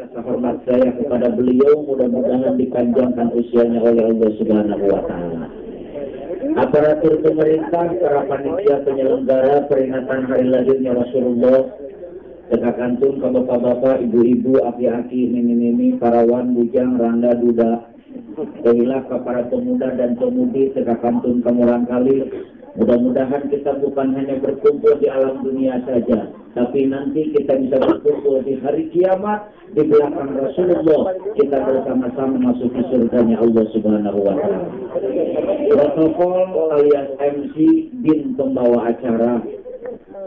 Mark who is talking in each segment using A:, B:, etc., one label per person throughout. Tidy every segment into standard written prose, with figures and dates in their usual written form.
A: rasa hormat saya kepada beliau, mudah-mudahan dipanjangkan usianya oleh Allah Subhanahu wa taala. Aparatur pemerintah, para panitia penyelenggara peringatan hari lahirnya Rasulullah, tekakantun ke bapak-bapak, ibu-ibu, aki-aki, nini-nini, parawan, bujang, randa, duda, kehilah ke para pemuda dan pemudi, tekakantun kemurang kali. Mudah-mudahan kita bukan hanya berkumpul di alam dunia saja, tapi nanti kita bisa berkumpul di hari kiamat di belakang Rasulullah, kita bersama-sama masuk ke surganya Allah Subhanahu wa taala. Protokol alias MC bin pembawa acara,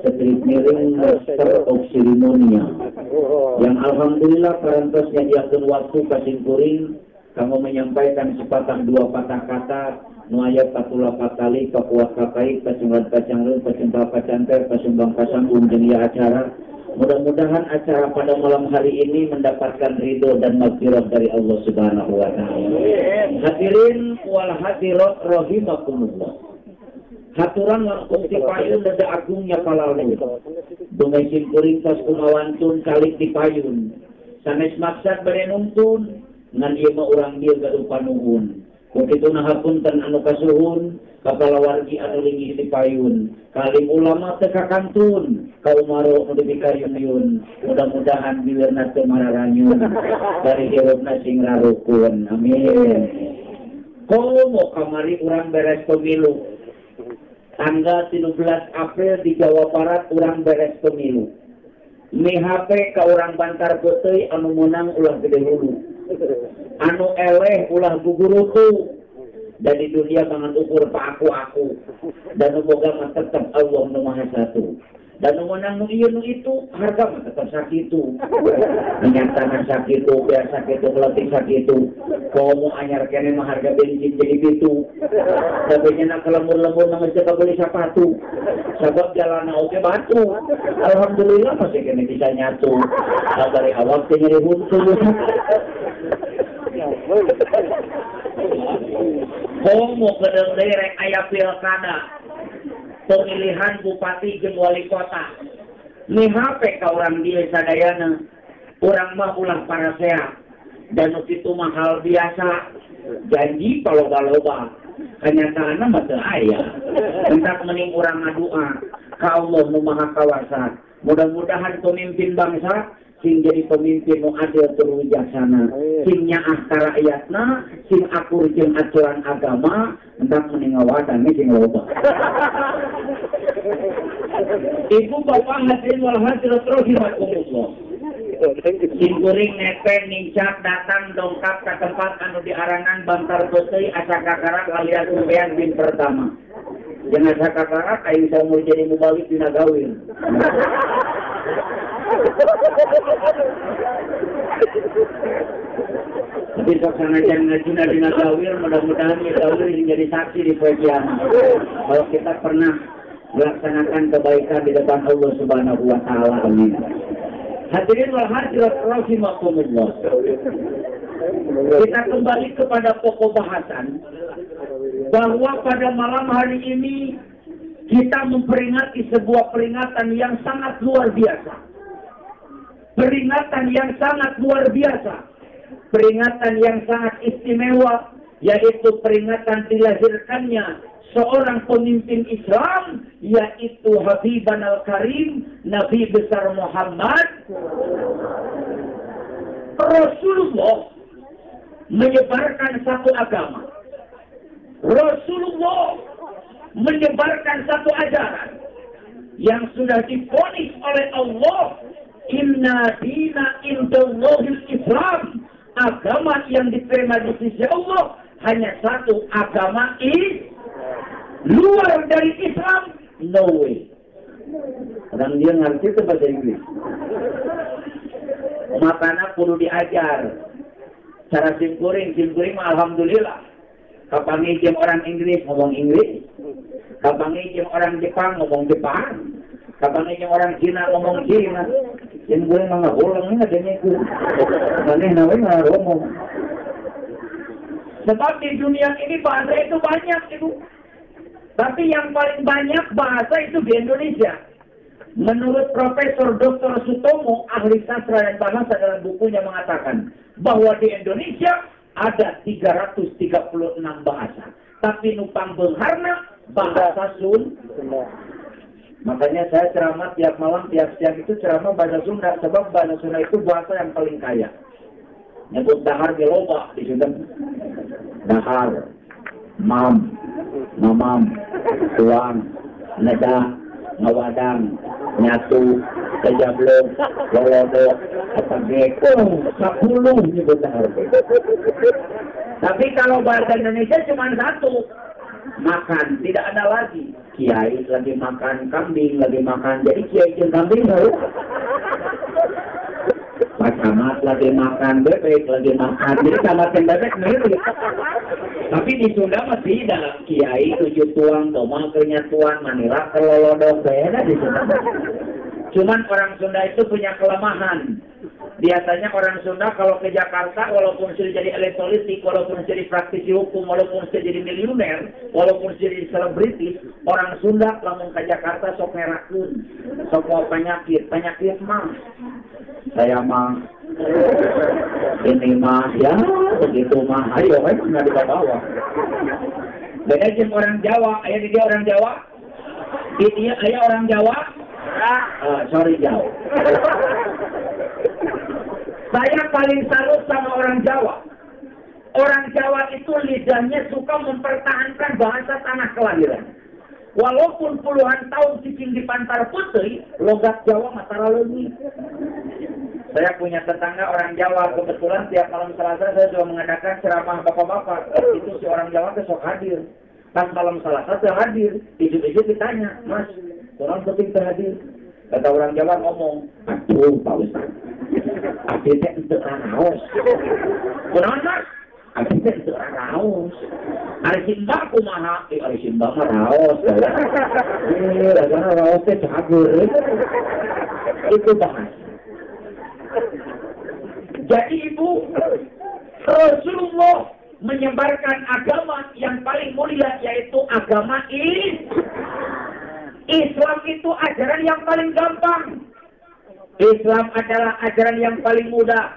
A: strip miring master of ceremonial, yang alhamdulillah parentosnya diatur waktu kasingkuring kamu menyampaikan sepatah dua patah kata nuayat patula patali kapuat kapai kacunglan kacangreun pacinta pacanter kasumbang kasambung jeung acara. Mudah-mudahan acara pada malam hari ini mendapatkan ridho dan maghfirah dari Allah Subhanahu wa taala. Hadirin wal hadirat rahimakumullah. Haturan langkung tipayun dada agungnya kalalu. Dumai simkuring tos kumawantun kalik tipayun. Sanes maksad bere nuntun ngan ieu mah urang dieu gaduh panuhun. Begitu nahapunten anu kasuhun kapala wargi anu linggih tipayun. Kalim ulama teu kakantun ka umaro nu dipikayun-yun. Mudah-mudahan bileurna teu mararanyun dari hirupna sing rarukun. Amin. Komo kamari urang beres pemilu. Tanggal 13 April di Jawa Barat urang beres pemilu. MHP ka urang Bantar Beuteui anu menang ulah gede hulu. Anu eleh ulah gugurutu. Dan di dunia mangan ukur pa aku dan boga mah tetep Allah nu Maha Satu. Dan nu menang nu ieu nu itu harga mah tetep sakitu. Nyatana sakitu, biasa sakitu, letih sakitu. Komo anyar kene mah harga bensin jadi gitu. Tapi nya kelemur-lemur nang geus beli sepatu. Sabab jalanna oge batu. Alhamdulillah masih kene bisa nyatu. Dari awal teh nyeri huntu. Komo gedeng derek aya pilkada pemilihan bupati jeung wali kota. MHP ka urang dieu sadayana urang mah ulah parasea dan kitu mah hal biasa janji paloba-loba kanyataanna mah teu aya. Entak mending urang ngadua ka Allah nu Maha Kawasa. Mudah-mudahan pemimpin bangsa sing jadi pemimpin nu adil tur wijaksana, sing nyaah ka rakyatna, sing akur jeung aturan agama, entak mending ngawadan sing loba. Ibu bapak hadirin wal hadirat rahimakumullah. Sing kuring nepe nincak datang dongkap ke tempat anu diarangan Bantar Beuteui asa kakarak alias Umbean bin pertama. Jangan asa kakarak aing saumur jadi mubalik dina gawin. Tapi sok sanajan ngajina dina gawir, mudah-mudahan ya gawir jadi saksi di poe kiamat. Kalau kita pernah melaksanakan kebaikan di depan Allah Subhanahu wa taala. Amin. Hadirin wal hadirat rahimakumullah. Kita kembali kepada pokok bahasan bahwa pada malam hari ini kita memperingati sebuah peringatan yang sangat luar biasa. Peringatan yang sangat luar biasa. Peringatan yang sangat istimewa, yaitu peringatan dilahirkannya seorang pemimpin Islam, yaitu Habiban Al-Karim, Nabi besar Muhammad. Rasulullah menyebarkan satu agama. Rasulullah menyebarkan satu ajaran yang sudah divonis oleh Allah, inna dina indallahil Islam. Agama yang diterima di sisi Allah hanya satu, agama luar dari Islam, no way. Orang dia ngerti itu bahasa Inggris. Makanya perlu diajar. Cara simkuring alhamdulillah. Kapan ngijim orang Inggris ngomong Inggris. Kapan ngijim orang Jepang ngomong Jepang. Kapan ngijim orang Cina ngomong Cina. Simkuring mah ulang ini adanya itu. Maneh namanya ngomong. Sebab di dunia ini bahasa itu banyak itu. Tapi yang paling banyak bahasa itu di Indonesia. Menurut Profesor Dr. Sutomo, ahli sastra dan bahasa dalam bukunya mengatakan bahwa di Indonesia ada 336 bahasa. Tapi nupang beungharna bahasa Sunda. Makanya saya ceramah tiap malam, tiap siang itu ceramah bahasa Sunda. Sebab bahasa Sunda itu bahasa yang paling kaya. Nyebut dahar di loba di Sunda. Dahar, mam, mamam, tuang, neda, ngawadang, nyatu, kejablong, lolodo, ketagek, 10 nyebut dahar. Tapi kalau bahasa Indonesia cuma satu, makan, tidak ada lagi. Kiai lagi makan kambing, lagi makan, jadi kiai dan kambing tahu. Pak Camat lagi makan bebek, lagi makan, jadi camat dan bebek mirip. Tapi di Sunda masih ada kiai 7 tuang, domang kenyatuan, manila, kelolodo, beda di Sunda. Cuman orang Sunda itu punya kelemahan. Biasanya orang Sunda kalau ke Jakarta, walaupun sudah jadi elit politik, walaupun jadi praktisi hukum, walaupun sudah jadi miliuner, walaupun sudah jadi selebritis, orang Sunda lamun ke Jakarta sok ngerakeun, sok mau penyakit mah. Saya mah ini mah ya begitu mah, ayo kan nggak dibawa. Beda jeung orang Jawa, aya di dia orang Jawa, di dia aya orang Jawa. Sorry jauh. Saya paling salut sama orang Jawa. Orang Jawa itu lidahnya suka mempertahankan bahasa tanah kelahiran. Walaupun puluhan tahun cicing di Pantar Putih, logat Jawa matara leungit. Saya punya tetangga orang Jawa, kebetulan tiap malam Selasa saya juga mengadakan ceramah bapak-bapak. Itu si orang Jawa besok hadir. Pas malam Selasa saya hadir, isu-isu ditanya, Mas, orang penting terhadir. Kata orang Jawa ngomong, aduh Pak Ustaz, akhirnya itu raos. Kenapa Mas? Akhirnya itu raos. Ada simbah kumaha, ada simbah mah raos. Rasanya raosnya cagur. Itu bahasa. Jadi Ibu, Rasulullah menyebarkan agama yang paling mulia, yaitu agama Islam itu ajaran yang paling gampang. Islam adalah ajaran yang paling mudah.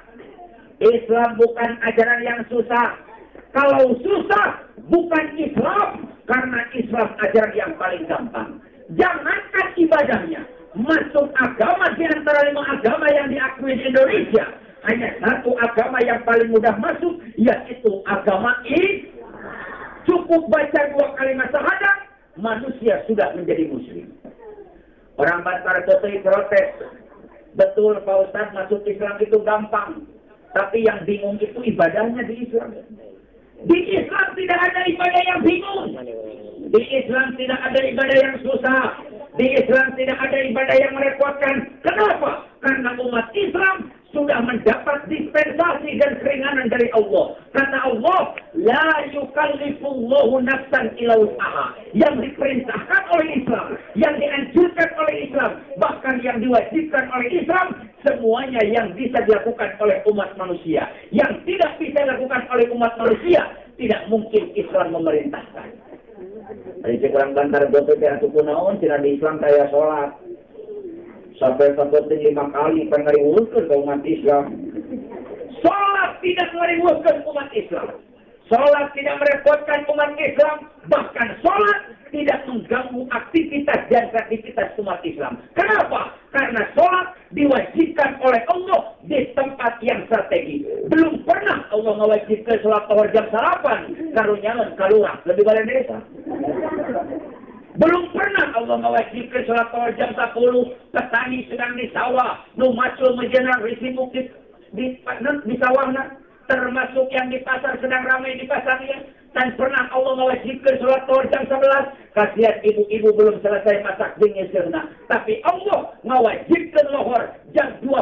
A: Islam bukan ajaran yang susah. Kalau susah, bukan Islam. Karena Islam ajaran yang paling gampang. Jangankan ibadahnya. Masuk agama di antara 5 agama yang diakui di Indonesia. Hanya satu agama yang paling mudah masuk, yaitu agama Islam. Cukup baca 2 kalimat syahadat, manusia sudah menjadi muslim. Orang Bantar Putih protes. Betul Pak Ustaz, masuk Islam itu gampang. Tapi yang bingung itu ibadahnya di Islam. Di Islam tidak ada ibadah yang bingung. Di Islam tidak ada ibadah yang susah. Di Islam tidak ada ibadah yang merepotkan. Kenapa? Karena umat Islam sudah mendapat dispensasi dan keringanan dari Allah. Kata Allah, la yukallifullahu nafsan illa wus'aha. Yang diperintahkan oleh Islam, yang dianjurkan oleh Islam, bahkan yang diwajibkan oleh Islam, semuanya yang bisa dilakukan oleh umat manusia. Yang tidak bisa dilakukan oleh umat manusia, tidak mungkin Islam memerintahkan. Dari sekarang Bantar Goto kira tuku naon, cina di Islam kaya sholat. Sampai 5 kali pengariwulkan ke umat Islam. Sholat tidak mengariwulkan umat Islam. Sholat tidak merepotkan umat Islam. Bahkan sholat tidak mengganggu aktivitas dan aktivitas umat Islam. Kenapa? Karena sholat diwajibkan oleh Allah di tempat yang strategi. Belum pernah Allah mewajibkan sholat tohor jam sarapan. Karunyangan, kalurah, lebih balik desa. Belum pernah Allah mewajibkan sholat tohor jam 10. Petani sedang di sawah. Nu macul menjenar risibuk di sawahnya. Termasuk yang di pasar sedang ramai di pasarnya. Dan pernah Allah mewajibkan sholat tohor jam 11. Kasihan ibu-ibu belum selesai masak dingin sirna. Tapi Allah mewajibkan lohor jam 12.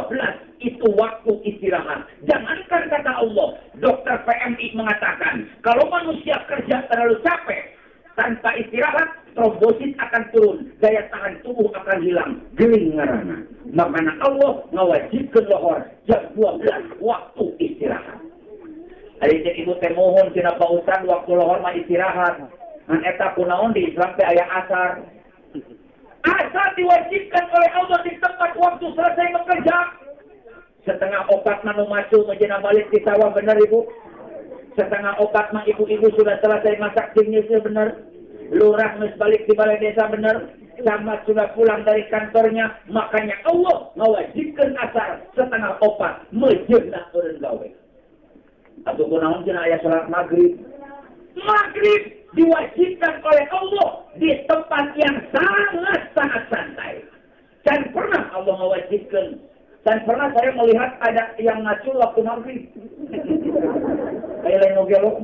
A: Itu waktu istirahat. Jangankan kata Allah. Dokter PMI mengatakan. Kalau manusia kerja terlalu capek. Tanpa istirahat, trombosit akan turun. Daya tahan tubuh akan hilang. Geling ngarana. Makanya Allah mewajibkan lohor jam 12. Waktu istirahat. Hari ini ibu teh mohon cina Pak Ustaz waktu lohor mah istirahat. Ngan eta kunaon di Islam teh aya asar. puasa diwajibkan oleh Allah di tempat waktu selesai bekerja. Setengah opat manu macu menjena balik di sawah, benar ibu? Setengah opat mah ibu-ibu sudah selesai masak timnya, benar? Lurah mes balik di balai desa, benar? Camat sudah pulang dari kantornya. Makanya Allah mewajibkan asar setengah opat menjenak orang gawe. Atau kunaon cenah aya salat maghrib. Maghrib diwajibkan oleh Allah di tempat yang sangat-sangat santai. Dan pernah Allah mewajibkan. Dan pernah saya melihat ada yang ngacu waktu maghrib. Kayak lain ngogelok.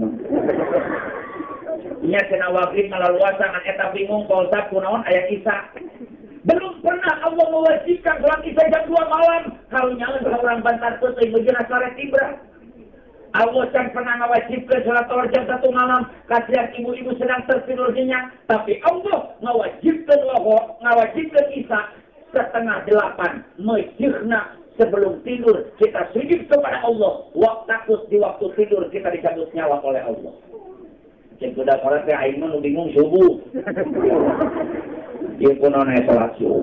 A: Nya cenah maghrib malaluasa ngan eta bingung polsat kunaon aya Isya. Belum pernah Allah mewajibkan sholat Isya jam 2 malam. Kalau nyalan orang bantar putih menjenak salat Ibrah. Allah kan pernah mewajibkan sholat zuhur jam 1 malam. Kasihan ibu-ibu sedang tertidur nyenyak. Tapi Allah mewajibkan Isya setengah 8. Mejihna sebelum tidur kita sujud kepada Allah. Takut di waktu tidur kita dicabut nyawa oleh Allah. Cek udah sholat teh aing mah bingung subuh. Ieu kunaon aya sholat subuh.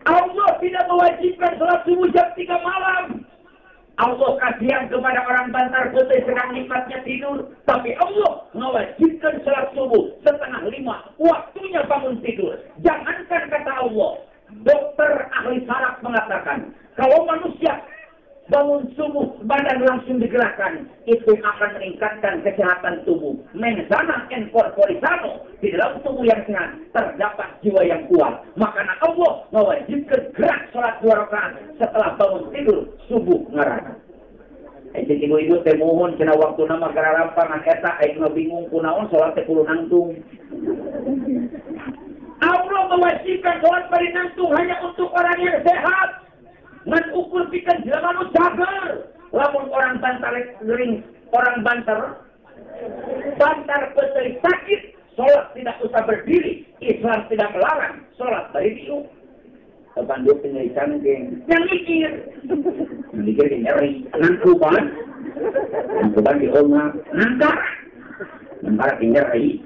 A: Allah tidak mewajibkan sholat subuh jam 3 malam. Allah kasihan kepada orang bantar putih sedang nikmatnya tidur. Tapi Allah mewajibkan sholat subuh setengah 5. Waktunya bangun tidur. Jangankan kata Allah. Dokter ahli saraf mengatakan, kalau manusia bangun subuh, badan langsung digerakkan, itu akan meningkatkan kesehatan tubuh. Mensana en corpore sano, di dalam tubuh yang sehat terdapat jiwa yang kuat. Makanya Allah mewajibkan gerak sholat 2 rakaat setelah bangun tidur subuh ngarana. Jadi ibu-ibu teh mohon cenah waktu nama kararampangan eta aing bingung kunaon sholat teh kudu nangtung. Allah mewajibkan sholat bari nangtung hanya untuk orang yang sehat. Ngan ukur pikan jelema nu cager. Lamun orang bantar gering, orang bantar peteuy sakit, sholat tidak usah berdiri. Islam tidak melarang sholat bari diuk. Bandung tinggal cangkeng. Yang mikir nyeri. Nangkuban diongak. Nangkar nyeri.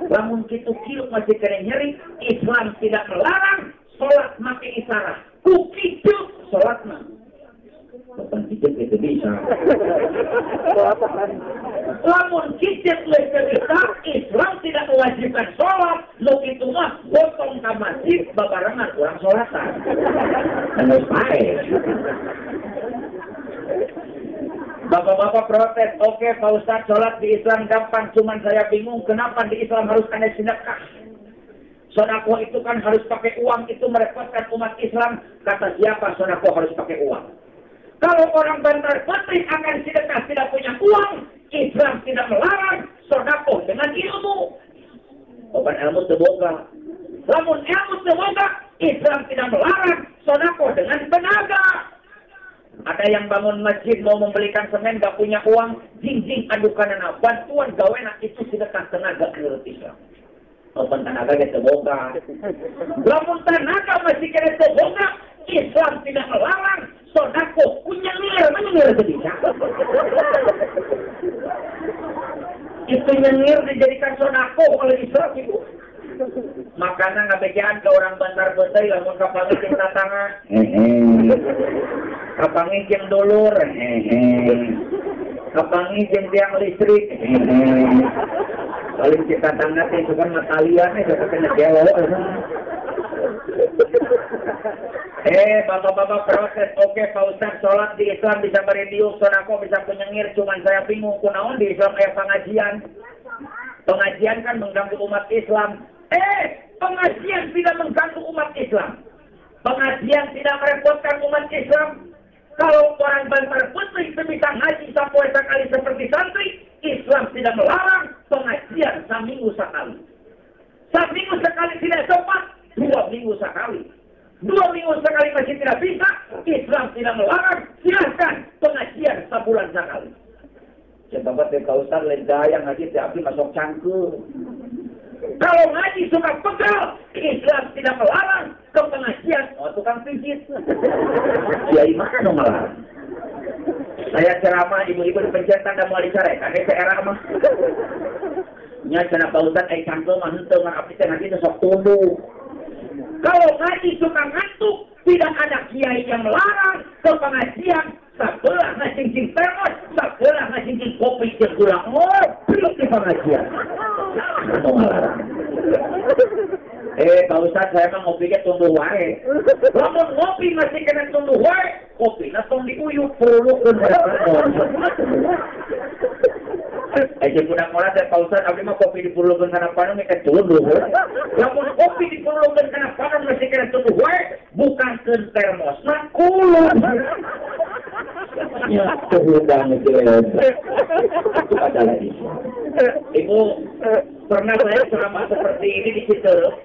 A: Lamun kitu kiluk masih kena nyeri, Islam tidak melarang sholat make isyarat. Kukitu sholat mah. Kapan kicet itu bisa. Lamun kicet itu bisa, Islam tidak mewajibkan sholat. Lo itu mah potong ke masjid babarengan orang sholatan. Harus baik. Bapak-bapak protes, oke Pak Ustadz, sholat di Islam gampang, cuman saya bingung kenapa di Islam harus ada sedekah. Sedekah itu kan harus pakai uang, itu merepotkan umat Islam. Kata siapa sedekah harus pakai uang? Kalau orang bantar putih akan sedekah tidak punya uang, Islam tidak melarang sedekah dengan ilmu. Bukan ilmu terbuka. Namun ilmu terbuka, Islam tidak melarang sedekah dengan tenaga. Ada yang bangun masjid mau membelikan semen gak punya uang, jing adukan bantuan gawena itu sedekah tenaga menurut Islam. Open tenaga dia terbuka. Namun tenaga masih kena terbuka, Islam tidak melarang sedekah punya nyengir sedikit. Itu nyengir dijadikan sedekah oleh Islam itu. Makanya ngabegaan ke orang bantar betay lamun kapangi jeung tatangga. Kapangi jeung dulur. Kapangi jeung tiang listrik. Paling cek tatangga teh suka matalian suka kena jelo. Bapak-bapak proses, oke Pak Ustaz, sholat di Islam bisa beridiuk, sedekah bisa penyengir, cuman saya bingung kunaon di Islam kayak pengajian. Pengajian kan mengganggu umat Islam. Pengajian tidak mengganggu umat Islam. Pengajian tidak merepotkan umat Islam. Kalau orang bantar putih bisa ngaji sampai sekali seperti santri, Islam tidak melarang pengajian seminggu sekali. Seminggu sekali tidak sempat, 2 minggu sekali. 2 minggu sekali masih tidak bisa, Islam tidak melarang, silahkan pengajian sebulan sekali. Coba Pak Ustaz lega yang ngaji tapi masuk cangkul. Kalau ngaji suka pegal, Islam tidak melarang ke pengajian. Tukang pijit. Kiai makan dong melarang. Saya ceramah ibu-ibu di pencetan dan mau dicarekan era mah. Nya cenah Pak Ustaz cangkul mah henteu ngan abdi teh ngaji sok tunduh.
B: Kalau ngaji suka ngantuk, tidak ada kiai yang melarang ke pengajian. Sebelah ngacing termos, sebelah ngacing kopi gula. Oh, belum di pengajian. Mau melarang. Pak Ustaz, saya mah ngopinya tumbuh wae. Lamun ngopi masih kena tumbuh wae, kopi langsung diuyup perlu aja budak mola dan Pak Ustaz, abdi mah kopi dipurulkeun kana panon mah tumbuh. Lamun kopi dipurulkeun kana panon masih kena tumbuh wae, bukan ke termos, nah kulun. Ya, keudang itu ada lagi. Ibu, pernah saya ceramah seperti ini di Citeureup.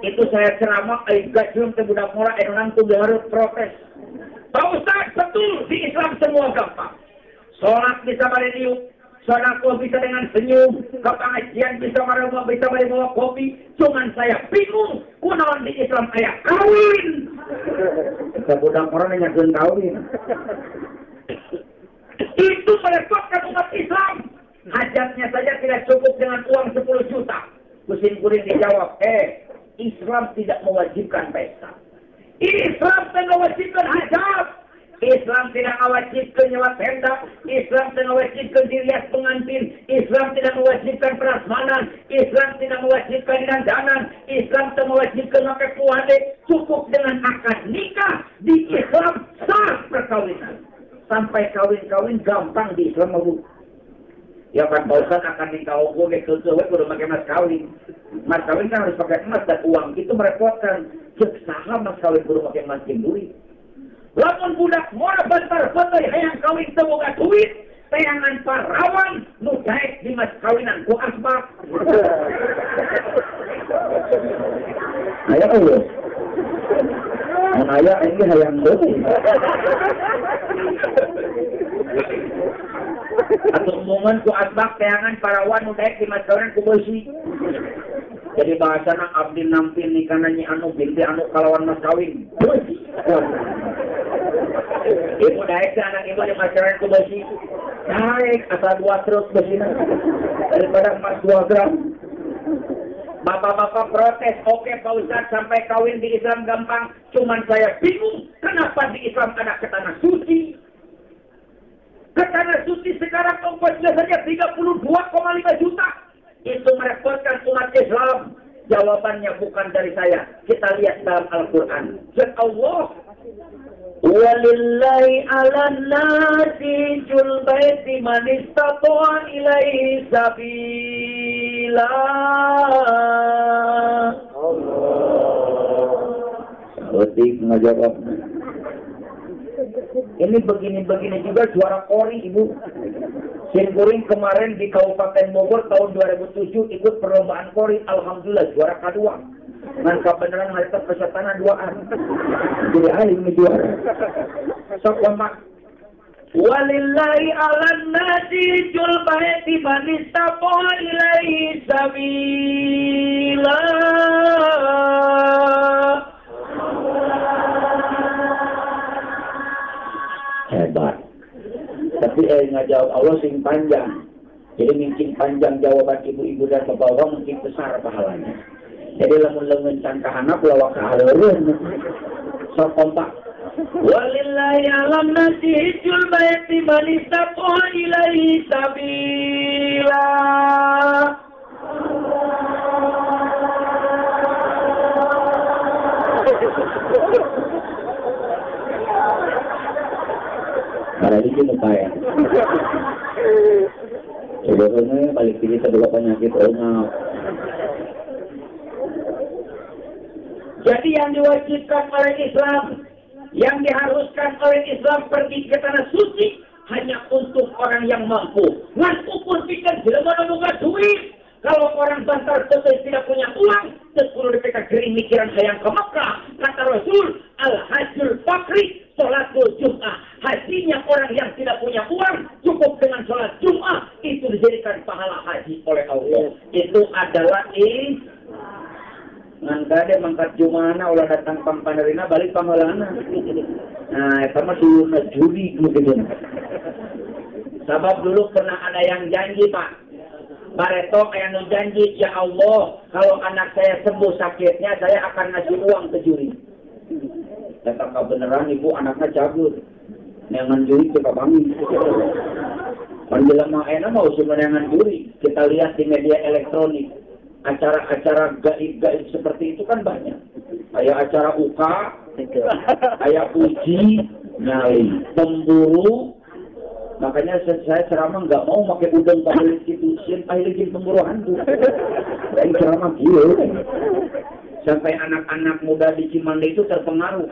B: Itu saya ceramah, gajum ke budak mola, enang tuh harus protes. Pak Ustaz, betul, di Islam semua gampang. Sholat bisa bareng sodakoh bisa dengan senyum, ke pengajian bisa bawa kopi. Cuman saya bingung, kunaon di Islam kayak kawin. Kita budak orang yang ngajarin kawin. Itu merepotkan umat Islam. Hajatnya saja tidak cukup dengan uang 10 juta. Kusin kuring dijawab, Islam tidak mewajibkan pesta. Islam tidak mewajibkan hajat. Islam tidak mewajibkan nyewa tenda. Islam tidak mewajibkan dirias pengantin. Islam tidak mewajibkan prasmanan. Islam tidak mewajibkan dandanan. Islam tidak mewajibkan pakai puade. Cukup dengan akad nikah. Di Islam sah perkawinan. Sampai kawin-kawin gampang di Islam mau. Ya kan Pak Ustaz akan nikah gue ke udah pakai mas kawin. Mas kawin kan harus pakai emas dan uang. Itu merepotkan. Saham mas kawin udah pakai emas dan duit. Lamun budak mora bentar-bentar hayang kawin semoga duit. Tayangan parawan nu daek di mas kawinan ku asbak. Aya eueuh. Mun aya ini hayang deui. Atau momen ku asbak tayangan parawan nu daek di mas kawinan ku beusi. Jadi bahasana abdi nampil nikahna nyi anu binti anu kalawan mas kawin. Ibu naik ke anak ibu di masyarakat ke besi. Naik asal 2 terus besina. Daripada emas 2 gram. Bapak-bapak protes. Oke Pak Ustaz sampai kawin di Islam gampang. Cuman saya bingung. Kenapa di Islam ada ke tanah suci? Ke tanah suci sekarang ongkosnya saja 32,5 juta. Itu merepotkan umat Islam. Jawabannya bukan dari saya. Kita lihat dalam Al-Quran. Ya Allah. Walillahi 'alan nasi jul baiti man istata'a ilaihi sabila. Allah. Ngajawab. Ini begini-begini juga juara kori Ibu. Sinkuring kemarin di Kabupaten Bogor tahun 2007 ikut perlombaan kori. Alhamdulillah juara kedua. Nangka beneran harta pesertana 2an. Jadi aing juara. Sok kompak. Walillahi 'alan nasi jul baiti man istata'a ilaihi sabila. Hebat. Tapi ngajawab Allah sing panjang. Jadi mungkin panjang jawaban ibu-ibu dan bapak-bapak mungkin besar pahalanya. Jadi lamun cangkahana kula kahareun. Sok kompak. Walillahi 'alam nasi jul baiti man istata'a ilaihi sabila. Para ini lupayan. Sebelumnya balik pilih sebelah penyakit orang. Jadi yang diwajibkan oleh Islam, yang diharuskan oleh Islam pergi ke tanah suci hanya untuk orang yang mampu. Ngan ukur pikir jelema nu boga duit. Kalau orang bantar selesai tidak punya uang, terus perlu dipikir gering mikiran hayang ke Mekah. Kata Rasul, al-hajjul fakri, sholatul Jum'ah. Hajinya orang yang tidak punya uang, cukup dengan sholat Jum'ah, itu dijadikan pahala haji oleh Allah. Itu adalah ngangkade mangkat Jum'ana ulah datang pampanarina balik pamalana. Nah, itu mah dulu judi mungkin. Sabab dulu pernah ada yang janji Pak. Bareto kayak nu janji, ya Allah, kalau anak saya sembuh sakitnya, saya akan ngasih uang ke juri. Kata beneran ibu anaknya cabut. Neangan juri kita bangun. Panjang mah enak mau sebenarnya juri. Kita lihat di media elektronik. Acara-acara gaib-gaib seperti itu kan banyak. Kayak acara UKA, kayak uji, nyali, pemburu. Makanya saya ceramah nggak mau pakai udang pakai institusi, pakai pemburu hantu. Dan ceramah gitu. Sampai anak-anak muda di Cimande itu terpengaruh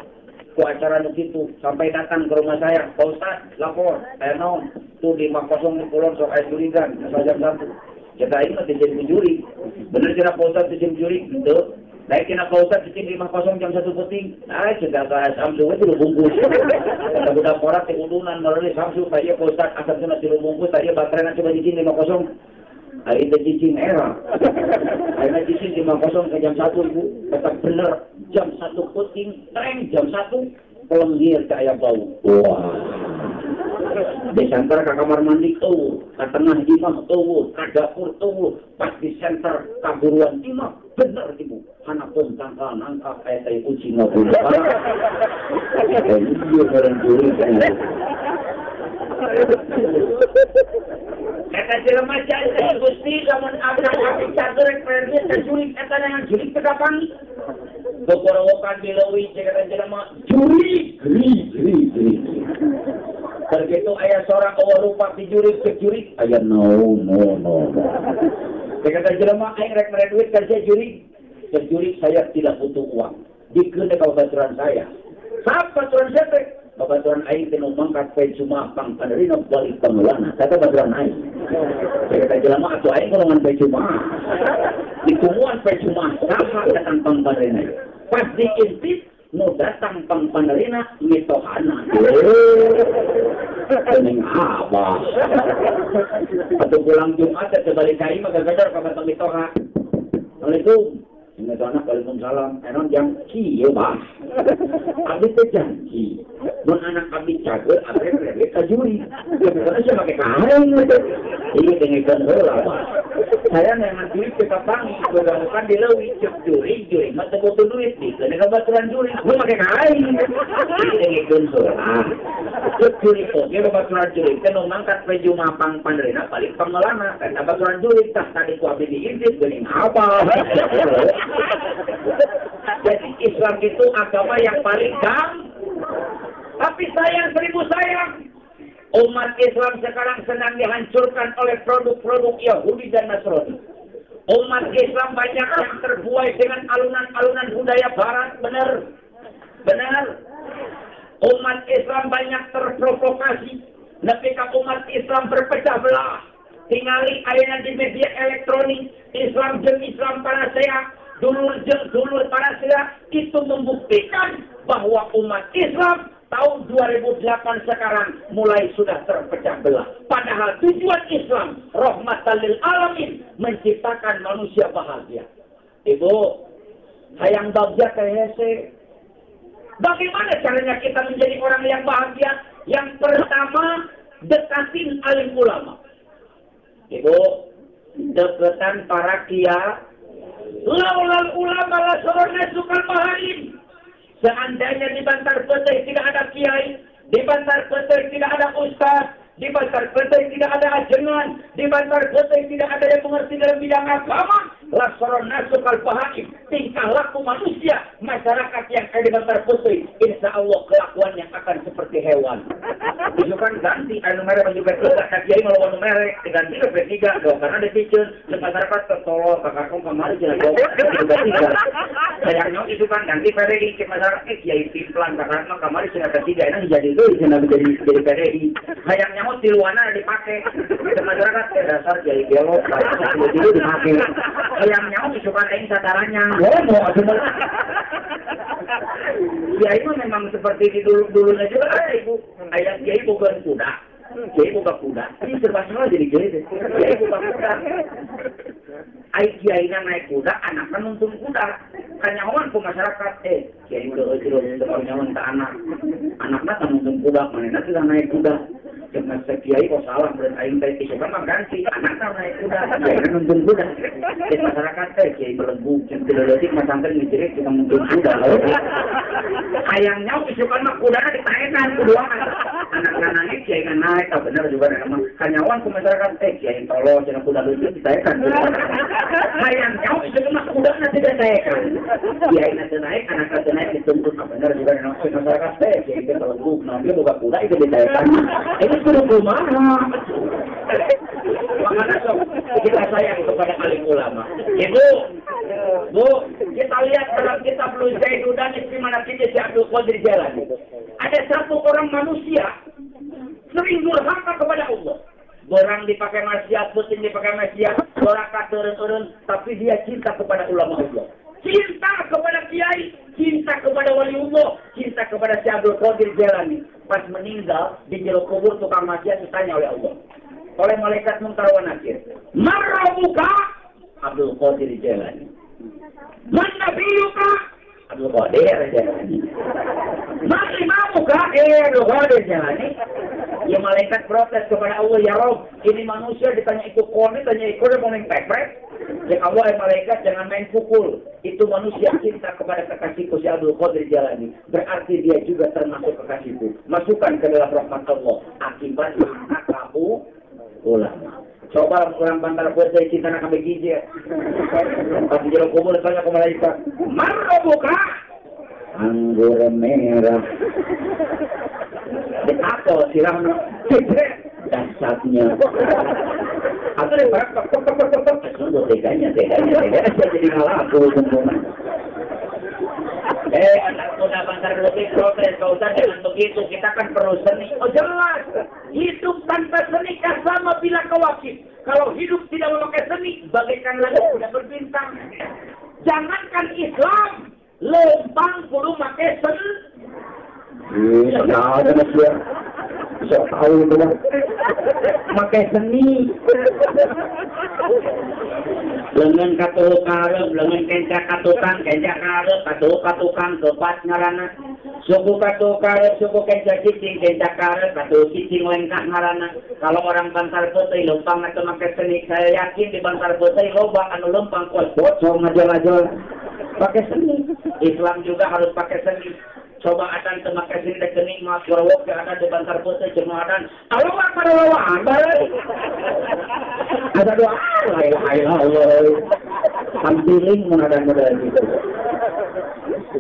B: ke acara itu. Sampai datang ke rumah saya, Pak Ustadz, lapor, nom, tuh di 50 di Kulon sok air jurigan, jam 1. Kita ini masih jadi juri. Bener kira Pak Ustadz jadi juri? Itu. Baik kena Pak Ustadz di 50 jam 1 peting. Sudah ke Samsu itu bungkus. Kita udah porak di udunan melalui Samsu, tadi Pak Ustadz asal sunat di bungkus, tadi baterai coba di 50. Hari itu cicing era. Karena cicing 50 ke jam 1 ibu. Tetap bener. Jam 1 puting. Treng jam 1. Pelengir kayak bau. Wah. Di center ke kamar mandi tuh. Ke tengah imah tuh. Ke dapur tuh. Pas di center kaburuan imah. Bener ibu. Anak pun tangka nangka kayak saya kucing. Iya orang juri. Kata jelema jantan Gusti lamun abang abdi cager pergi terjurik eta yang jurik teh kapan? Bokorowokan di leuwih kata jelema juri. Begitu aya sorak eueuh rupa dijurik kejurik aya no. Kata jelema aing rek mere duit kerja jurik. Kejurik saya tidak butuh uang. Dikeun ka baturan saya. Sapa baturan saya teh? Babaturan aing tinu mangkat pe cuma pang panerina balik pengelana. Kata baturan aing. Saya kata jelema atuh aing golongan pe cuma. Ditumuan pe cuma saha datang pang panerina. Pas diintip nu datang pang panerina mitohana. Kening abah. Atuh pulang Jumat teh balik ka imah gagadar ka batang mitoha. Assalamualaikum. Ini tuh anak waalaikumsalam. Enon yang kieu bah. Abdi teh janji. Mun anak abdi cager, abdi rek kajuri. Karena saya pakai kain gitu. Ini dengekeun heula bah. Saya neangan duit ke kapangi, bukan di leuwih cek juri mah teu butuh duit dikeun ka baturan juri. Mun pakai kain. Ini dengekeun heula. Cek juri teh ge baturan juri teh nu mangkat pe Jumat pang panderina balik pangelana. Karena baturan juri tah tadi ku abdi diintip geuning apa. Jadi Islam itu agama yang paling gampang. Tapi sayang umat Islam sekarang sedang dihancurkan oleh produk-produk Yahudi dan Nasrani. Umat Islam banyak yang terbuai dengan alunan-alunan budaya Barat. Benar. Umat Islam banyak terprovokasi. Ketika umat Islam berpecah belah, tingali ayeuna di media elektronik Islam jeung Islam Parasea. Dulur Parasea itu membuktikan bahwa umat Islam tahun 2008 sekarang mulai sudah terpecah belah. Padahal tujuan Islam rahmatan lil alamin, menciptakan manusia bahagia. Ibu, hayang bagja teh hese. Bagaimana caranya kita menjadi orang yang bahagia? Yang pertama, dekatin alim ulama. Ibu, deketan para kiai. Laulal ulama la sorona sukal mahalim. Seandainya di Bantar Putih tidak ada kiai, di Bantar Putih tidak ada ustaz, di Bantar Putih tidak ada ajengan, di Bantar Putih tidak ada yang mengerti dalam bidang agama, la sorona sukal mahalim. Tingkah laku manusia, masyarakat yang ada di Bantar Putih, insya Allah kelakuannya akan seperti hewan. Tunjukkan ganti anu merek baju P3 ka kiai melawan merek diganti ke P3 dong karena dipicen masyarakat tertolong kakakku kemarin jelas dong P3 sayangnya itu kan ganti PDI ke masyarakat kiai timplan kakakku kemarin sudah P3 ini jadi itu jadi PDI sayangnya mau tiluana dipakai ke masyarakat dasar jadi belok jadi dipakai sayangnya itu kan yang sadarannya mau kiai itu memang seperti di dulu-dulunya juga ibu ayat kiai bukan kuda. Kiai bukan kuda. Ini serba salah jadi kiai. Kiai bukan kuda. Ayat kiainya naik kuda, anaknya nuntun kuda. Kanyawan ke masyarakat. Kiai udah terus nyawan ke anak. Anaknya kan nuntun kuda. Mana sudah naik kuda. dengan sekiai kok salah dan aing teh isukan mah ganti anakna naik kuda ya nuntun kuda di masyarakat teh kiai belenggu jeung teu leutik mah santri ngicirik cuma nuntun kuda hayangnya isukan mah kudana ditaekan kuduan anak nangis kiai kan naik tak bener juga emang kanyawan ke masyarakat teh kiai tolong cenah kuda leutik ditaekan hayangnya isukan mah kudana tidak ditaekan kiai na naik anak teh naik dituntut tak bener juga emang masyarakat teh kiai teh belenggu nanti buka kuda itu ditaekan itu sudah kumaha. Makanya sok kita sayang kepada alim ulama. Ibu, Bu, kita lihat dalam kitab Zainudan di mana kita si Abdul Qadir Jailani. Ada satu orang manusia sering durhaka kepada Allah. Orang dipakai maksiat, pusing dipakai maksiat, doraka turun-turun, tapi dia cinta kepada ulama Allah. Cinta kepada kiai, cinta kepada waliullah, cinta kepada si Abdul Qadir Jailani. Pas meninggal di jero kubur tukang maksiat ditanya oleh Allah, oleh malaikat Munkar wa Nakir, "Marrabuka?" Abdul Qadir Jailani. "Man nabiyuka?" Abdul Qadir Jailani. "Man imamuka?" Abdul Qadir Jailani. Ya malaikat protes kepada Allah, "Ya Rabb, ini manusia ditanya itu koni, tanya itu mau main pepret." Ya Allah, malaikat jangan main pukul. Itu manusia cinta kepada kekasihku si Abdul Qadir Jailani. Berarti dia juga termasuk kekasihku. Masukkan ke dalam rahmat Allah. Akibat kamu ulama. Coba orang Bantar Putih cinta nak ambil gigi. Pas jero kubur tanya ke malaikat, "Mana buka?" "Anggur merah." Apa sirahnya? Dasarnya. Atau dia berak, sungguh teganya jadi malah aku sempurna. Anak muda Bantar Putih protes, kau usah dengan begitu, kita kan perlu seni. Oh jelas, hidup tanpa seni kan sama bila kewakil. Kalau hidup tidak memakai seni, bagaikan langit tidak berbintang. Jangankan Islam, lempang perlu pakai seni. Ya, ada dia. Sok tahu itu lah. Pakai seni. Lengan katu karep, lengan kencak katukan, kencak karep, katukan, kepas ngarana. Suku katu karep, suku kencak cicing, kencak karep, katu cicing lengkak ngarana. Kalau orang Bantar Putih lempang atau pakai seni, saya yakin di Bantar Putih loba anu lempang kuat bocor ngajol-ngajol. Pakai seni. Islam juga harus pakai seni. Coba adan temakai sini dekening mas warwok ke ada di Bantar Putih cuma adan Allah akbar ada doa Allah sambiling mudah-mudahan gitu.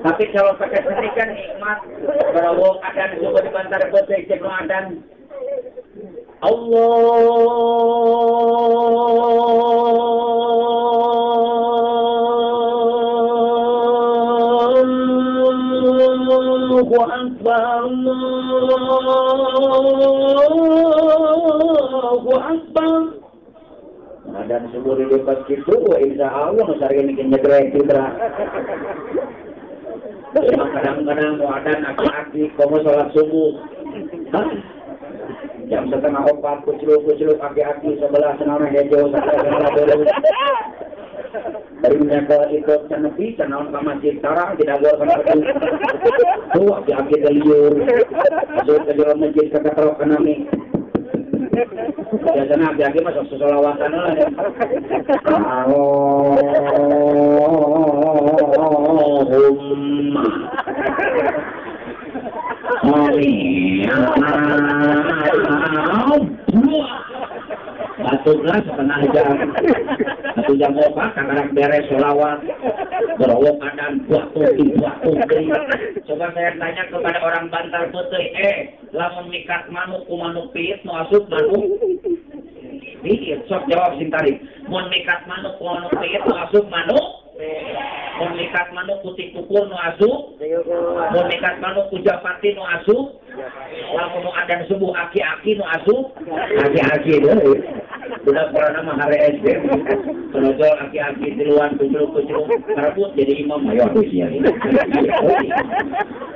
B: Tapi kalau pakai seni kan nikmat warwok adan coba di Bantar Putih cuma adan Allahu Akbar, Allahu Akbar. Dan subuh di lepas itu, insya Allah masih bikin nyegrek citra. Memang kadang-kadang mau ada aki-aki, kamu sholat subuh. Jam 3:30 kucluk aki-aki sebelah senang hijau sampai dari menyangka ikut senepi, senawan ke masjid sarang, tidak boleh kena itu. Tuh, aki-aki deliur. Masuk ke dalam masjid, kata-kata kenami. Biasanya aki-aki masuk sesolawatan lah. Allahumma. Satu gelas setengah jam. Satu jam obat, kadang-kadang beres sholawat, berowok kadang buah tuti. Coba saya tanya kepada orang Bantar Putih, lamun mikat manuk ku manuk piit, mau asup manuk? Piit, sok jawab sing tarik. Mun mikat manuk ku manuk piit, mau asup manuk? Mun mikat manuk ku tikukur, mau asup? Mun mikat manuk ku japati, mau asup? Lamun mau adan subuh aki-aki, mau asup? Aki-aki deh. Sudah pernah nama hari SD, penojol aki-aki di luar kucuk-kucuk, karena jadi imam ayo usia ini.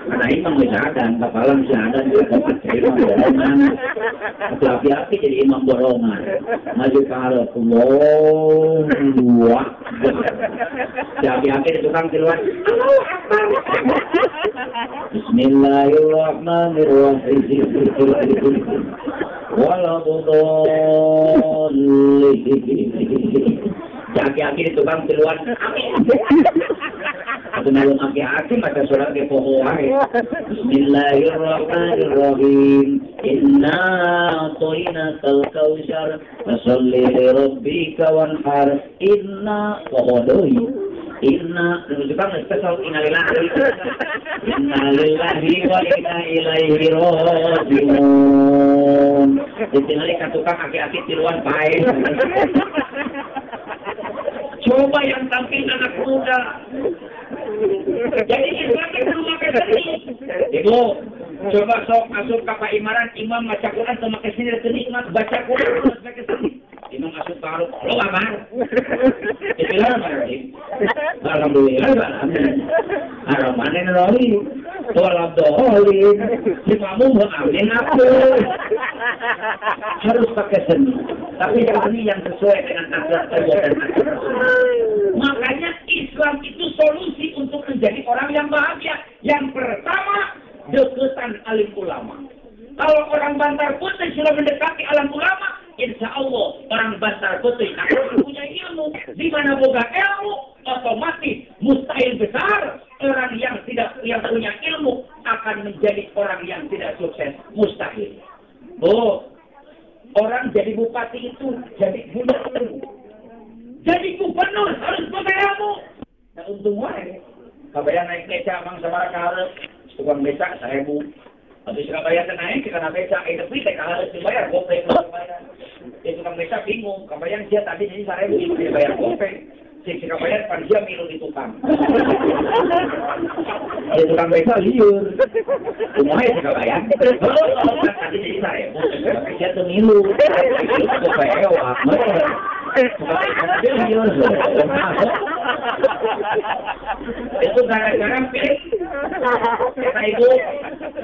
B: Karena imam bisa ada, kapalan bisa ada juga dapat jadi imam borongan. Atau aki-aki jadi imam borongan. Maju ke arah dua. Si aki-aki di tukang di luar. Bismillahirrahmanirrahim.
A: waladhdallin. Aki-aki di tukang tiluan. Atau nalung aki-aki maca surat ke poho wae. Bismillahirrahmanirrahim. Inna a'tainakal kautsar fasholli li rabbika wanhar. Inna poho deui. Inna tukang spesial innalillahi. Innalillahi wa inna ilaihi raji'un. Ditinggali ka tukang aki-aki tiluan bae. Coba yang tampil anak muda. Jadi Islam itu memakai seni. Ibu, coba sok masuk ke Pak Imaran, imam baca Quran sama kesini nikmat baca Quran pakai seni. Imam masuk taruh, lo apa? Itulah berarti. Alhamdulillah. Aramanen rohi. Waladhdallin. Imamu mengamin aku. Harus pakai seni. Tapi seni yang sesuai dengan akhlak Allah dan akhlak. Makanya Islam itu solusi untuk menjadi orang yang bahagia. Yang pertama, deketan alim ulama. Kalau orang Bantar Putih sudah mendekati alim ulama, insya Allah orang Bantar Putih akan punya ilmu. Di mana boga ilmu, otomatis mustahil besar orang yang punya ilmu akan menjadi orang yang tidak sukses. Mustahil. Orang jadi bupati itu jadi gubernur. Jadi gubernur harus boga ilmu. Nah untung wae. Kabayan naik beca mang sabaraha kaharep, tukang beca 1000. Habis kabayan naik karena beca tapi teh kaharep dibayar gopeng bayar. Dia tukang beca bingung, kabayan dia tadi jadi 1000 dibayar gopeng. Si kabayan pan dia milu di tukang. Dia tukang beca liur. Kumaha si kabayan? Tadi jadi 1000. Dia tuh milu. Gopeng ewak. Itu gara-gara kita itu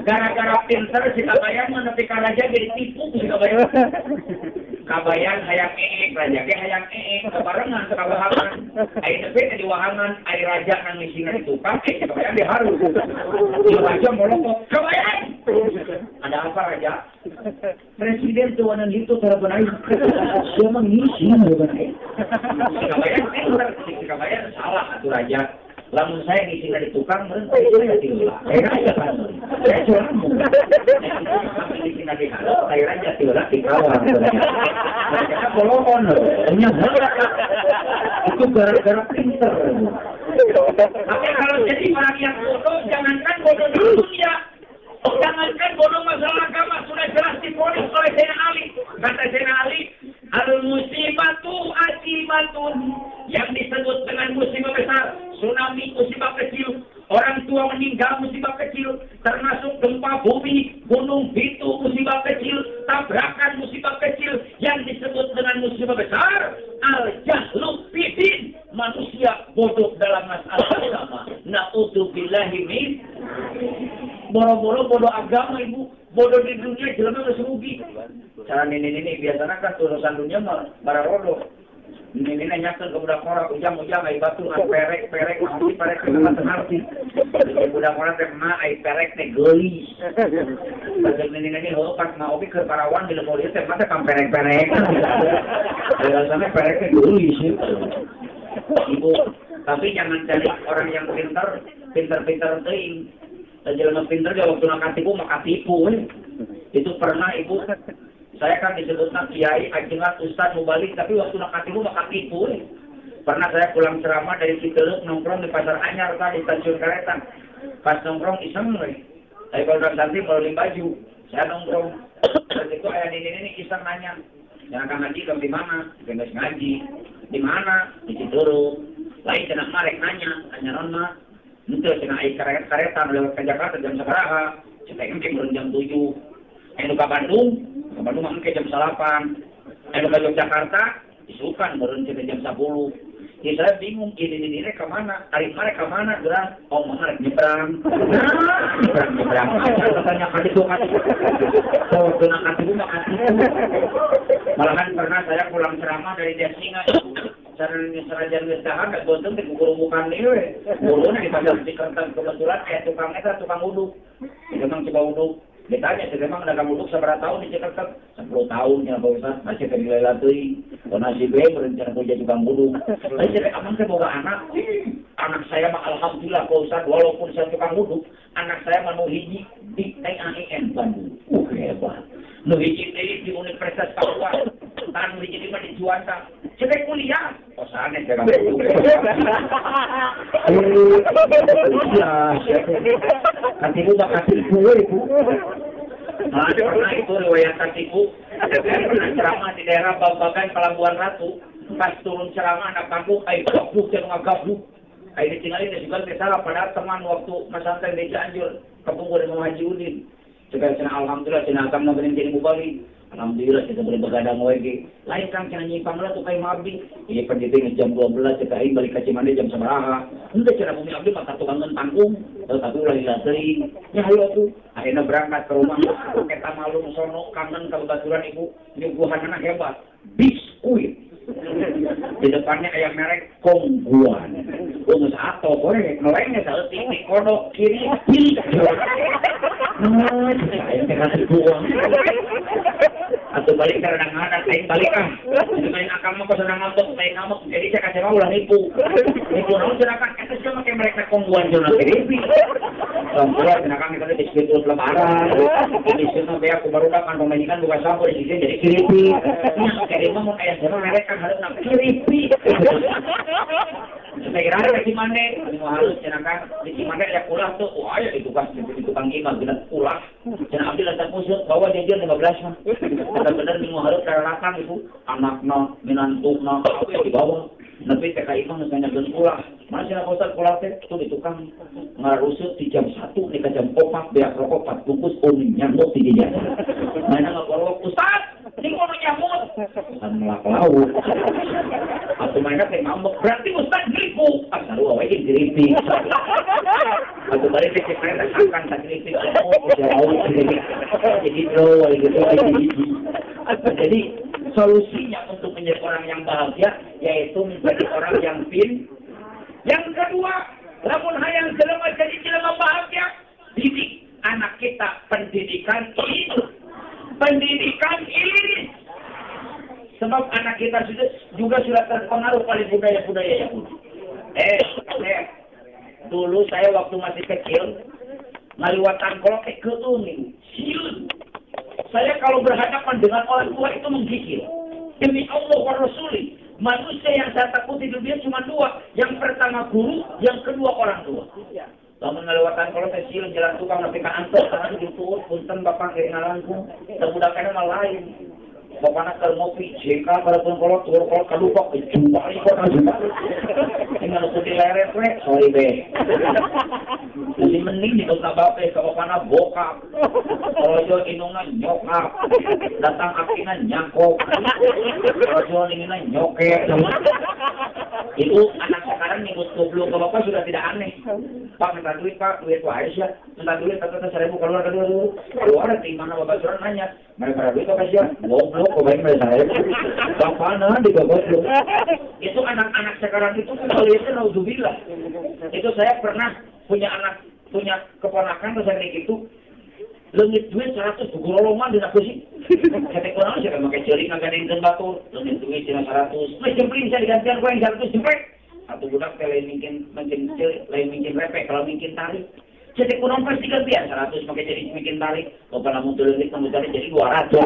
A: gara-gara pinter si kabayan menepi raja jadi tipu si kabayan. Kabayan hayang raja ge hayang kebarengan sekabahangan. Ai nepi di wahangan ai raja nang ngisina di tukang si kabayan diharu. Si raja molokot kabayan. Ada apa raja? Presiden tuanan itu cara benahi. Dia mengisi benahi. Si kabayan salah atuh raja. Lamun saya ngisi dari tukang, saya tiulah. Saya kan, saya curang. Ngisi dari halo, saya aja tiulah di kawan. Mereka bolongan loh. Itu gara-gara pinter. Tapi kalau jadi orang yang bodoh, jangankan bodoh di dunia. Jangankan bodoh masalah agama, sudah jelas diponis oleh Sayyidina Ali. Kata Sayyidina Ali, al-musibatu akibatun. Yang disebut dengan musibah besar, tsunami musibah kecil, orang tua meninggal musibah kecil, termasuk gempa bumi, gunung Bitu musibah kecil, tabrakan musibah kecil. Yang disebut dengan musibah besar, al-jahlu bidin, manusia bodoh dalam masalah agama. Na'udzubillahi min. Boro-boro bodoh agama ibu, bodoh di dunia jelema geus rugi. Cara ini biasanya kan urusan dunia mah bararodo. Ini nyakeun ke budak orang ujang-ujang ai batu ngan perek nanti perek tengah-tengah. Budak orang teh mah ai perek teh geulis. Bajak ini pas mau oke ke parawan di lemur teh mah teh kam perek-perek. Rasanya perek teh geulis. Ibu, tapi jangan cari orang yang pintar teuing. Jelema pinter dia waktu nak katipu maka tipu. Itu pernah ibu, saya kan disebutkan kiai, ajengan, ustaz, mubalik, tapi waktu nak katipu maka tipu. Pernah saya pulang ceramah dari Citeluk nongkrong di Pasar Anyar di stasiun kereta. Pas nongkrong iseng saya kalau nanti melalui baju, saya nongkrong. Terus itu ayah ini iseng nanya, yang akan ngaji di mana? Bebas ngaji. Di mana? Di Citeluk. Lain cenah marek nanya non mah. Itu cenah ai kereta lewat ke Jakarta jam sabaraha? Cenah mungkin jam 7. Ayo ke Bandung mah ke jam 8. Ayo ke Yogyakarta isukan baru jam 10. Ya saya bingung ini kemana? Tarik marek kemana? Gerak. Oh marek nyebrang. Nyebrang aja katanya kaditu. Oh kena kaditu mah kaditu. Malahan pernah saya pulang ceramah dari Desinga. Sarajan dahan gak bontong di bukan ini bulunya dipajang di kertas kebetulan tukang uduk memang coba uduk ditanya memang dagang uduk seberapa tahun di Jakarta 10 tahunnya Pak Ustaz masih ke nilai latih donasi B berencana kerja tukang budung saya aman saya boga anak saya mah alhamdulillah Pak Ustaz walaupun saya tukang budung anak saya mah nu hiji di TAIN Bandung hebat nu hiji di Universitas Papua tan hiji di Juanda saya kuliah oh sanes saya budung ya kasih udah kasih ibu nah, pernah itu riwayat ibu ceramah di daerah Babagan Pelabuhan Ratu pas turun ceramah anak kampung ayo gabluk dan ngagabluk ayo ditinggalin dan juga salah pada teman waktu Mas Santai di Cianjur kampung gue dengan Haji Udin juga cina alhamdulillah cina akam naberin jadi bubali alhamdulillah kita boleh begadang lagi lain kan cina nyimpang lah tuh kayak mabi ini pendidik jam 12 kita balik ke Cimande jam 9 udah cina bumi abdi maka tukangan panggung tapi ulah dilatih ya ayo tuh akhirnya berangkat ke rumah kita malu sono kangen kebetulan ibu nyuguhan anak hebat biskuit di depannya ayam merek Kongguan umus atau boleh ngelengnya saat ini kodok kiri ayam kasih buang atau balik karena ada lain balik main akal mau sedang ngamuk lain ngamuk jadi saya kasih mau lah nipu namun sedangkan itu sama kayak mereka Kongguan jurnal TV kemudian sedangkan kita di sekitar lebaran di sini biar aku baru kan pemainkan bukan sampul di sini jadi kiripi kayak mau kayak sama mereka harus nak kiripi saya kira ada di mana harus sedangkan di mana ya pulang tuh wah ya itu pas itu panggilan benar pulang dan ambil lantai musuh bawa jajan 15 mah benar-benar minggu harus karena itu anaknya minantuknya apa yang dibawa tapi TKI mah misalnya belum pulang masih nak pusat pulang itu di tukang ngarusut di jam 1 di jam 4 biar rokok 4 bungkus nyamuk di dia mana nggak bawa Ustaz ini kono nyamuk kan melak laut atau mainnya kayak ngambek berarti Ustaz gripu asal lu awalnya gripi atau balik ke cekreta akan tak gripi jauh jadi low gitu jadi solusinya untuk menjadi orang yang bahagia yaitu menjadi orang yang yang kedua lamun hayang jelema jadi jelema bahagia didik anak kita pendidikan ini sebab anak kita juga sudah terpengaruh oleh budaya-budaya Yahudi dulu saya waktu masih kecil ngaliwatan kolok keung siun saya kalau berhadapan dengan orang tua itu menggigil. Demi Allah wa Rasuli, manusia yang saya takuti di dunia cuma dua. Yang pertama guru, yang kedua orang tua. Lamun ngelewatan kalau saya siun jalan tukang nepi ka antos, karena dituut punten bapak kenalanku, tebudakannya malah lain. Bapaknya kalau ngopi, jika pada pun kalau turun kalau kadupak, jumpa ikut aja. Tinggal aku dileret, sorry be. Jadi mending di kota bapak, kalau bapaknya bokap. Kalau jual inungnya nyokap. Datang apinya nyangkok. Kalau jual inungnya nyokek. Itu anak sekarang nyebut goblok ke bapak sudah tidak aneh. Pak, minta duit pak, duit wahai sih. Minta duit, kata 1.000 keluar kedua dulu. Keluar, timana bapak surat nanya. Mereka duit apa sih? Goblok. Kebaik saya, bapaknya digoblok. Itu anak-anak sekarang itu kualitasnya naudzubillah. Itu saya pernah punya keponakan terus kayak gitu. Lengit duit 100 guloloman di aku sih. Kata orang saya pakai celing ngagadein batu. Lengit duit 100. Mas jempling saya digantian gue yang 100 jempret. Atau budak lain mungkin celing, lain mungkin repek kalau mungkin tarik. Jadi kurang pasti gantian 100 pakai jadi bikin tarik. Kalau namun tulis kamu tarik jadi 200.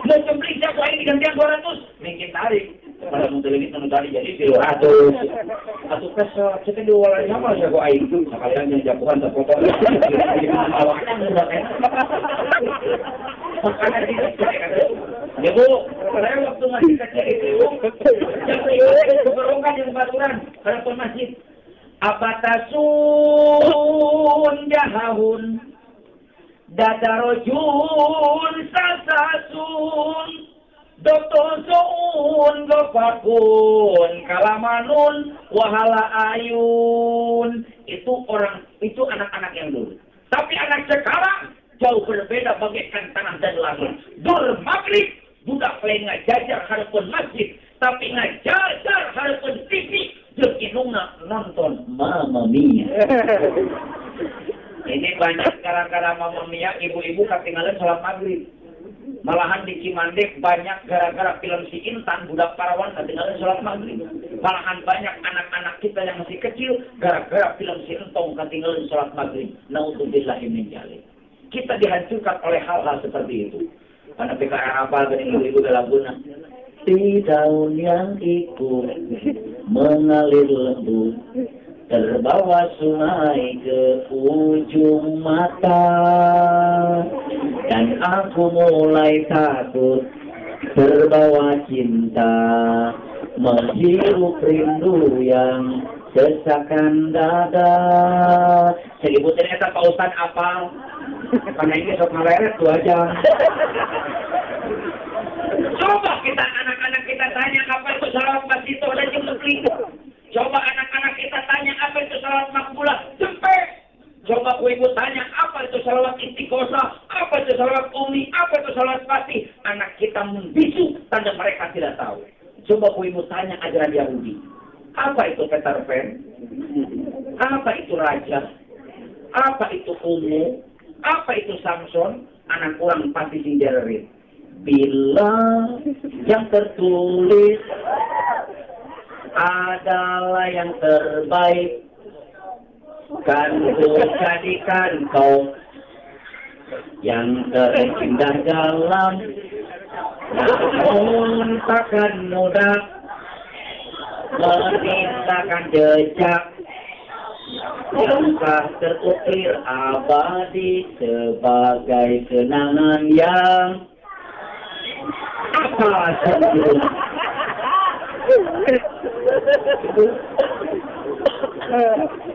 A: Nggak cembling siapa ini gantian 200 bikin tarik. Kalau namun tulis kamu tarik jadi 200. Atau kesel kita dua sama siapa air itu sekalian yang jagoan terfoto. Awalnya enggak kan. Makanya tidak ya Bu, saya waktu masih kecil itu yang saya keberongkan yang baturan pada masjid. Abatasun jahahun dadarojun sasasun dotosun gopakun kalamanun wahala ayun itu anak-anak yang dulu tapi anak sekarang jauh berbeda bagaikan tanah dan langit dur maghrib budak lain ngajajar harapun masjid tapi ngajajar harapun TV Inungna nonton Mamma Mia. Ini banyak gara-gara Mamma Mia, ibu-ibu ketinggalan sholat maghrib.
B: Malahan di Cimandek banyak gara-gara film si Intan, budak parawan ketinggalan sholat maghrib. Malahan banyak anak-anak kita yang masih kecil gara-gara film si Entong ketinggalan sholat maghrib. Naudzubillahi min dzalik. Kita dihancurkan oleh hal-hal seperti itu. Karena PKR apa gini ibu-ibu dalam guna. Di daun yang ikut mengalir lembut, terbawa sungai ke ujung mata, dan aku mulai takut terbawa cinta, menghirup rindu yang sesakan dada. Seributin eta Pak Ustad apa? Karena ini sok ngeleret 2 jam. Coba kita anak-anak kita tanya apa itu salawat basito dan jumlah. Coba anak-anak kita tanya apa itu salawat makbulah, jempek. Coba ibu tanya apa itu salawat istiqosah, apa itu salawat umi, apa itu salawat pasti. Anak kita membisu tanda mereka tidak tahu. Coba ibu tanya ajaran Yahudi. Apa itu Peter Pan? Apa itu Raja? Apa itu Umu? Apa itu Samson? Anak orang pasti sinderin. Bila yang tertulis adalah yang terbaik, kan ku jadikan kau yang terindah dalam, namun takkan mudah meninggalkan jejak yang telah terukir abadi sebagai kenangan yang apa sebelum.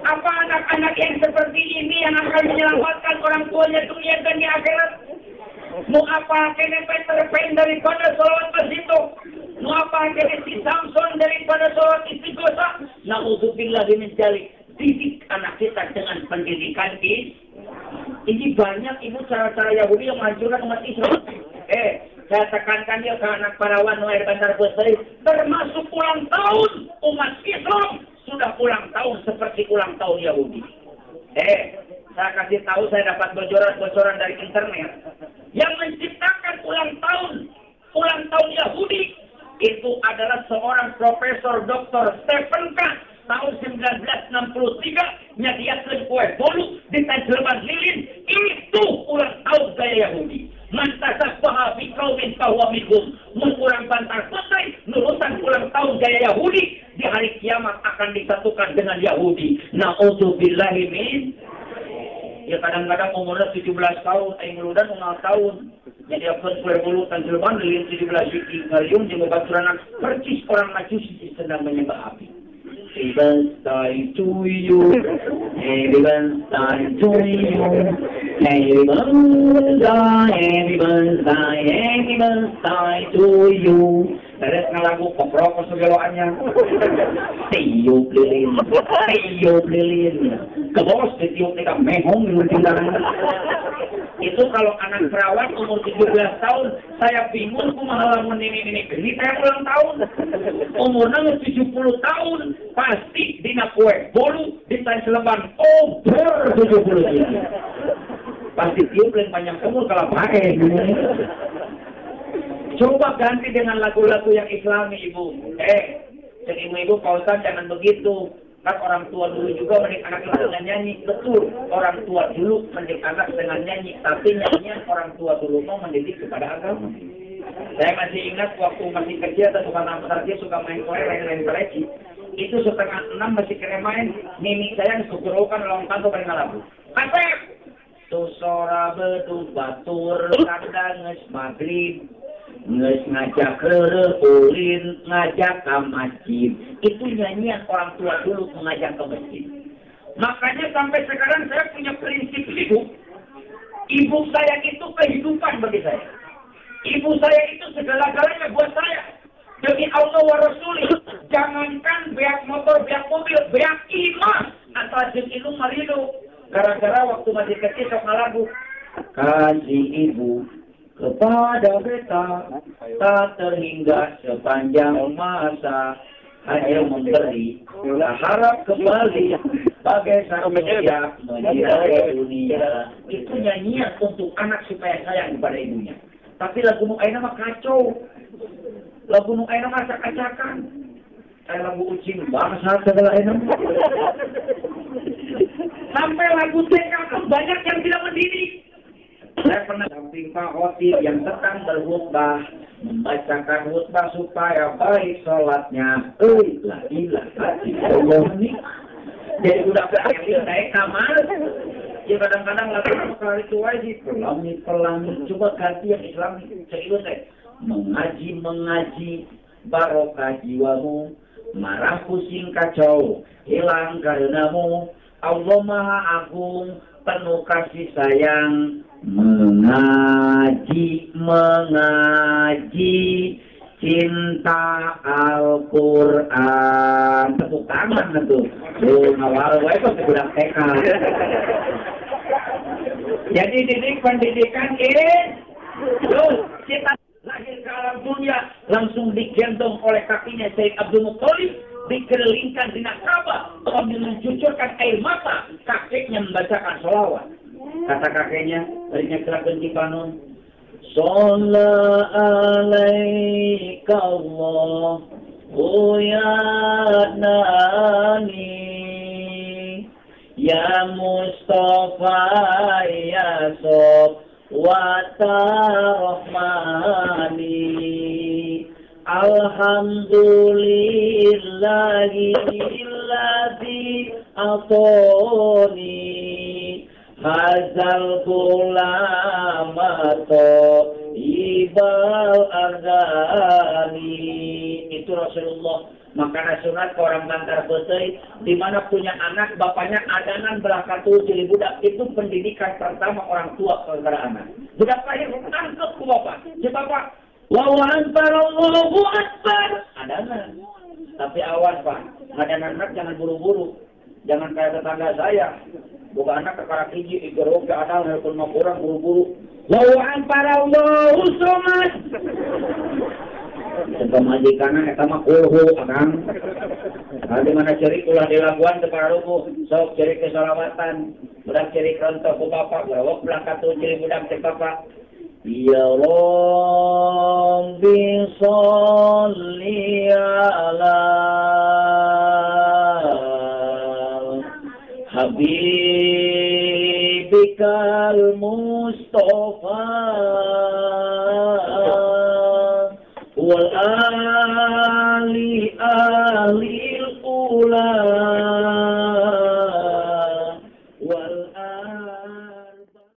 B: Apa anak-anak yang seperti ini yang akan menyelamatkan orang tuanya dunia dan di akhirat? Mau apa kene Peter Pan daripada salawat basito? Mau apa kene si Samson daripada salawat istighosah? Na'udzubillahi min dzalik. Didik anak kita dengan pendidikan ini banyak ibu cara-cara Yahudi yang menghancurkan umat Islam. Saya tekankan dia ke anak parawan Noer Bandar Besari, termasuk ulang tahun umat Islam sudah ulang tahun seperti ulang tahun Yahudi. Saya kasih tahu, saya dapat bocoran dari internet yang menciptakan ulang tahun Yahudi itu adalah seorang Profesor Dr. Stephen Kahn tahun 1963 nyadiakeun kue bolu di Tajleban Lilin. Itu ulang tahun gaya Yahudi. Mantasah bahabi kaumin bahwa minhum, mengurang bantar putri nurutan ulang tahun gaya Yahudi di hari kiamat akan disatukan dengan Yahudi. Na'udzubillahi min. Ya kadang-kadang umurnya 17 tahun, aing ngeludan 6 tahun. Jadi apa kue bolu Tajleban Lilin 17 siki ngariung jeung babaturan percis orang Majusi sedang menyembah api. Happy birthday to you. Happy birthday to you. Happy birthday to you. Terus ngalagu koprok segeloannya. Tiup lilin. Kebos ditiup tika mehong di tindakan. Itu kalau anak perawat umur 17 tahun, saya bingung kumaha lamun ini geni saya ulang tahun. Umurnya 70 tahun, pasti dina kue bolu ditanyeleban over 70 tahun. Pasti tiup yang banyak umur kalau pakai. Coba ganti dengan lagu-lagu yang Islami, Ibu. Jadi ibu Pak Ustaz jangan begitu. Kan orang tua dulu juga mendidik anak dengan nyanyi. Betul, orang tua dulu mendidik anak dengan nyanyi. Tapi nyanyian orang tua dulu mau mendidik kepada agama. Saya masih ingat waktu masih kecil atau suka nampak dia suka main koe, main pereci. Itu 5:30 masih kena main. Mimi saya disuguhkan longkang ke paling lagu. Kasep! Tu sora bedu batur kandang nges maghrib. Nges ngajak ulin, ngajak ke masjid. Itu nyanyian orang tua dulu mengajak ke masjid. Makanya sampai sekarang saya punya prinsip hidup. Ibu saya itu kehidupan bagi saya. Ibu saya itu segala-galanya buat saya. Demi Allah wa Rasulih. Jangankan beak motor, beak mobil, beak imah. Atau jeng ilmu marido. Gara-gara waktu masih kecil sok ngalagu. Kasih ibu kepada beta tak terhingga sepanjang masa, hanya memberi harap kembali bagai sang mulia menjirai dunia. Itu nyanyian untuk anak supaya sayang kepada ibunya. Tapi lagu nu ayeuna mah kacau. Lagu nu ayeuna mah acak-acakan. Kayak lagu ucing bangsa segala ayeuna. Sampai lagu TK pun banyak yang tidak mendidik. Saya pernah damping Pak Khotib yang sedang berkhutbah, membacakan khutbah supaya baik sholatnya. La ilaha illallah. Jadi udah berakhir naik kamar. Ya kadang-kadang lagu kali itu wajib pelangi. Coba ganti yang Islam serius mengaji barokah jiwamu, marah pusing kacau hilang karenamu. Allah Maha Agung penuh kasih sayang. Mengaji cinta Al-Quran. Tepuk tangan itu. Ngawal wae kok budak TK. Jadi pendidikan ini kita lahir ke alam dunia langsung digendong oleh kakinya Sayyid Abdul Muttalib, dikelilingkan di Ka'bah sambil mencucurkan air mata, kakeknya membacakan sholawat. Kata kakeknya, tadinya kelakuan di Panun, Sholla alaika Allah, ya nani, ya Mustafa, ya Sofwata Rahmani, Alhamdulillahilladzi atoni, Hazal kulamato ibal ardani. Itu Rasulullah. Makanya sunat ke orang Bantar Besai, di mana punya anak, bapaknya adanan belakatu jadi budak. Itu pendidikan pertama orang tua kepada anak. Budak lahir tangkap ke bapak. Si bapak, Allahu Akbar, Allahu Akbar. Adanan. Tapi awas Pak, adanan anak jangan buru-buru. Jangan kayak tetangga saya. Bukan anak kekara hiji, igerok ke adal, nelpon mau kurang buru-buru. Lawaan para Allahu Somad. Sebab majikannya, eta mah kulhu, akang. Di mana ceri ulah dilakuan kepada ruku, sok ceri kesalawatan. Budak ceri kerontok ke bapak, berawak belakang tuh ceri budak ke bapak. Ya Rabbi sholli ala Habibikal Mustafa wal ali